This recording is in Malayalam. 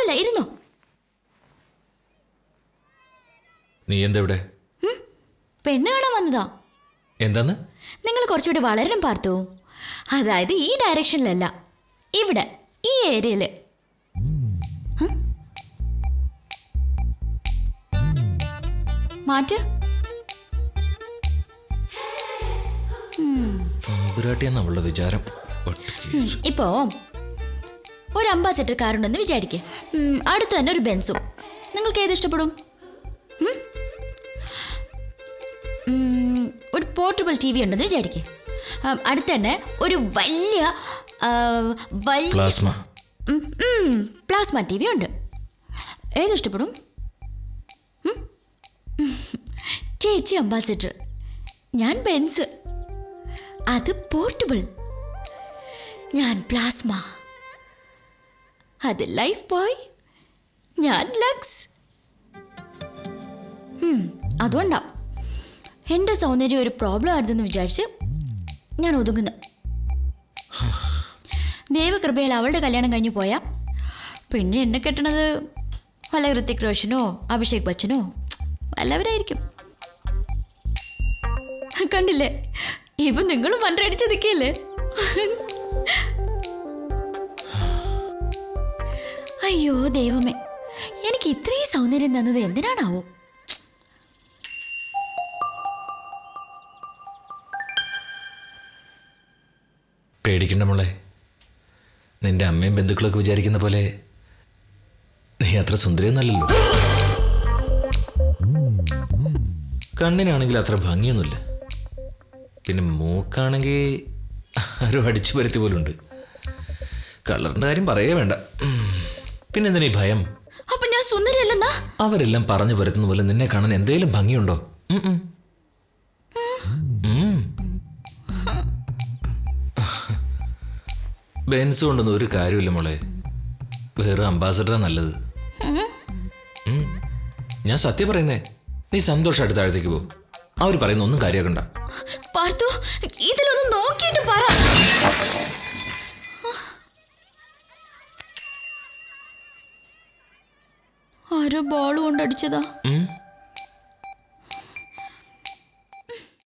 ഒന്നുമില്ല, ഇരുന്നോ. നീ എന്താ ഇവിടെ? പെണ്ണ് കാണാൻ വന്നതാ. എന്താന്ന്? നിങ്ങൾ കുറച്ചുകൂടി വളരണം പാർത്തു. അതായത് ഈ ഡയറക്ഷനിലല്ല, ഇവിടെ ഈ ഏരിയയില്. മാറ്റ്. തമ്പുരാട്ടിയെന്നുള്ള വിചാരം. ഇപ്പോ ഒരു അംബാസഡർ കാറുണ്ടെന്ന് വിചാരിക്കേ. അടുത്ത് തന്നെ ഒരു ബെൻസും. നിങ്ങൾക്ക് ഏത് ഇഷ്ടപ്പെടും? ഒരു പോർട്ടബിൾ ടി വി ഉണ്ടെന്ന് വിചാരിക്കേ. അടുത്ത് തന്നെ ഒരു വലിയ പ്ലാസ്മ ടി വി ഉണ്ട്. ഏത് ഇഷ്ടപ്പെടും? ചേച്ചി അംബാസഡർ, ഞാൻ ബെൻസ്. അത് പോർട്ടബിൾ. ഞാൻ പ്ലാസ്മ. അത് ലൈഫ് ബോയ്. ഞാൻ ലക്സ്. അതുകൊണ്ടാ എൻ്റെ സൗന്ദര്യം ഒരു പ്രോബ്ലം ആയിരുന്നെന്ന് വിചാരിച്ച് ഞാൻ ഒതുങ്ങുന്നു. ദൈവകൃപയിൽ അവളുടെ കല്യാണം കഴിഞ്ഞു പോയാൽ പിന്നെ എന്നെ കെട്ടണത് വല്ല ഋത്തിക് റോഷനോ അഭിഷേക് ബച്ചനോ വല്ലവരായിരിക്കും. കണ്ടില്ലേ, ഇപ്പം നിങ്ങളും മണ്ടടിച്ച് നിൽക്കില്ലേ? അയ്യോ ദൈവമേ, എനിക്ക് ഇത്രയും സൗന്ദര്യം തന്നത് എന്തിനാണാവോ? പേടിക്കണ്ട മോളെ. നിന്റെ അമ്മയും ബന്ധുക്കളൊക്കെ വിചാരിക്കുന്ന പോലെ നീ അത്ര സുന്ദരിയൊന്നല്ലല്ലോ. കണ്ണിനാണെങ്കിൽ അത്ര ഭംഗിയൊന്നുമില്ല. പിന്നെ മൂക്കാണെങ്കിൽ ആരും അടിച്ചു പരുത്തി പോലുണ്ട്. കളറിന്റെ കാര്യം പറയേ വേണ്ട. പിന്നെന്തിനാ ഈ ഭയം? അപ്പൊ ഞാൻ സുന്ദരിയല്ലെന്നാ? അവരെല്ലാം പറഞ്ഞു പരത്തുന്ന പോലെ നിന്നെ കാണാൻ എന്തേലും ഭംഗിയുണ്ടോ? ബെൻസ് കൊണ്ടൊന്നും ഒരു കാര്യമില്ല മോളെ. വേറെ അംബാസഡറാ നല്ലത്. ഞാൻ സത്യം പറയുന്നേ. നീ സന്തോഷമായിട്ട് താഴത്തേക്ക് പോ. അവർ പറയുന്ന ഒന്നും കാര്യമാക്കണ്ട. ഇതിലൊന്നും നോക്കിയിട്ട് പറ. ആരോ ബോൾ കൊണ്ടടിച്ചതാ.